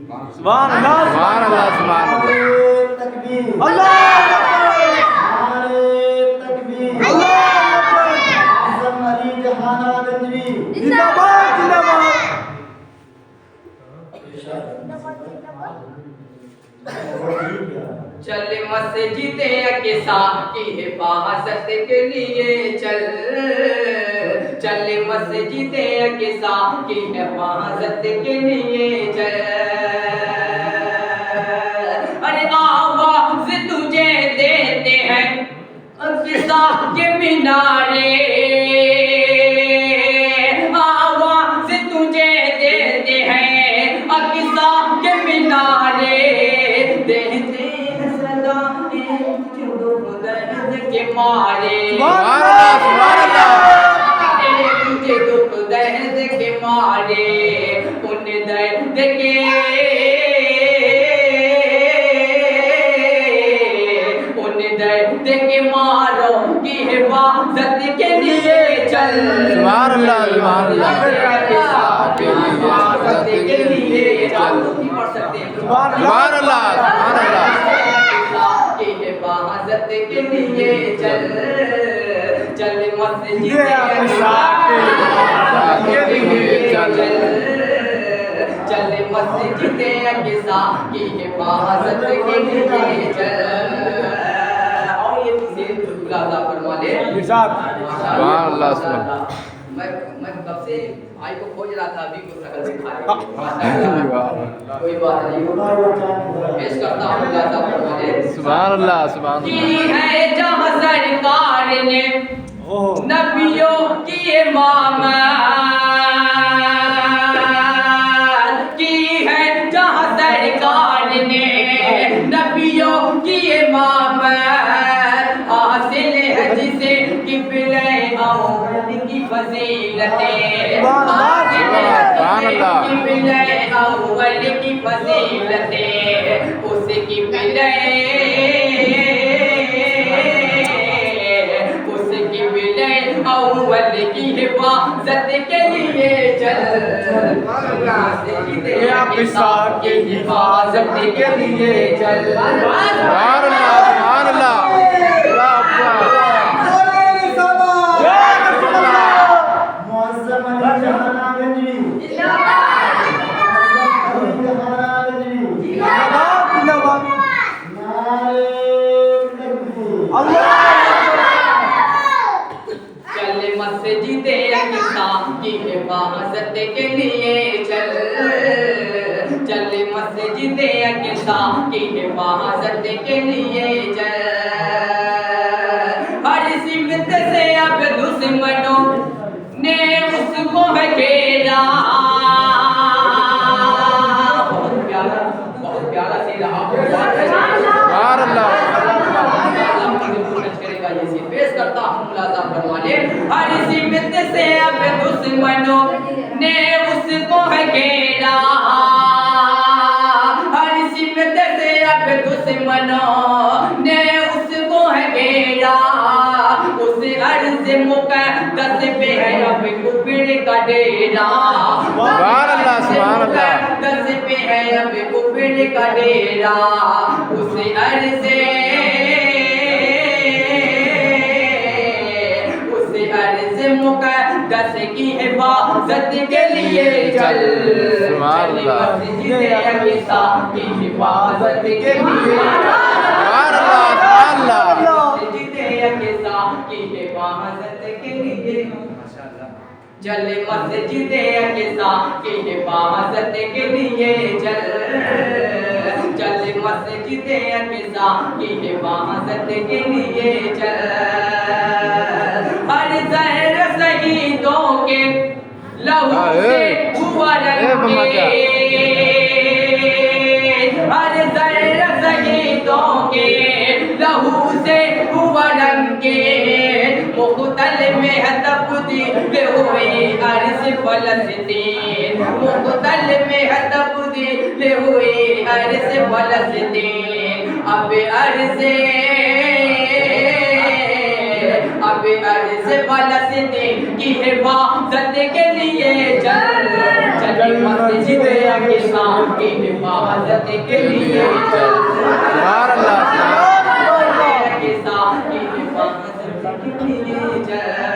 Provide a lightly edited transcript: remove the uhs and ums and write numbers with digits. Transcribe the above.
سبحان اللہ سبحان اللہ سبحان اللہ تکبیر اللہ اکبر تکبیر اللہ اکبر اعظم علی جہانا گنجوی زندہ باد زندہ باد چل مسجد اقصی کی حفاظت کے لیے چل مسجد اقصی کی حفاظت کے لیے چل ارے آواز تجھے دیتے ہیں اقصی کے مینارے آواز تجھے دیتے ہیں اقصی کے مینارے دیتے ہیں صدائیں درد کے مارے سبحان اللہ سبحان اللہ تجھے دکھ درد کے مارے ان درد کے ماروں کی حفاظت کے لیے چل سبحان اللہ سبحان اللہ حفاظت کے لیے چل پڑھ سکتے ہیں سبحان اللہ سبحان اللہ کی حفاظت کے لیے چل مسجد چل مسجد اقصی کی حفاظت کے لیے چل اور یہ چیزیں ملاحظہ فرما لے ارشاد سبحان اللہ سبحان اللہ میں کب سے بھائی کو کھوج رہا تھا ابھی کو شکل دکھا کوئی بات نہیں پیش کرتا ہوں ملاحظہ فرما لے سبحان اللہ سبحان اللہ کی ہے جہاں سرکار نے نبیوں کی امامت کی ہے جہاں سرکار نے نبیوں کی امامت حاصل ہے جسے قبلہ اول کی فضیلتیں حاصل ہے جسے قبلہ اول کی فضیلتیں اس قبلہ اول کی حفاظت کے لیے چل اقصی کی حفاظت کے لیے چل سبحان اللہ سبحان اللہ معظم علی جہانا گنجوی زندہ باد نعرے تکبیر اللہ چل مسجد اقصی کی حفاظت کے لیے چل مسجد اقصی کی حفاظت کے لیے چل ہر سمت سے اب دشمنوں نے اس کو گھیرا بہت پیارا سی رہا سبحان اللہ پیش کرتا ہوں ملاحظہ فرما لے ہر سمت سے اب دشمنوں نے اس کو گھیرا ہر سمت سے اب دشمنوں نے اس کو گھیرا اس عرض مقدس پہ ہے اب کفر کا ڈیرا سبحان اللہ سبحان اللہ مقدس پہ ہے اب کفر کا ڈیرا اس عرض مقدس کی حفاظت کے لیے چل سبحان اللہ مسجد اقصی کی حفاظت کے لیے سبحان اللہ سبحان اللہ مسجد اقصی کی حفاظت کے لیے چل مسجد اقصی کی حفاظت کے لیے چل مسجد اقصی کی حفاظت کے لیے چل ہر زہر شہیدوں کے لہو سے ہوا رنگین ہر زہر شہیدوں کے لہو سے ہوا رنگین مقتل میں ہے تبدیل ہوئی عرض فلسطین مقتل میں ہے تبدیل ہوئی عرض فلسطین اب عرض فلسطین کی حفاظت کے لیے چل مسجد اقصی کی حفاظت کے لیے چل سبحان اللہ اقصی کی حفاظت کے لیے چل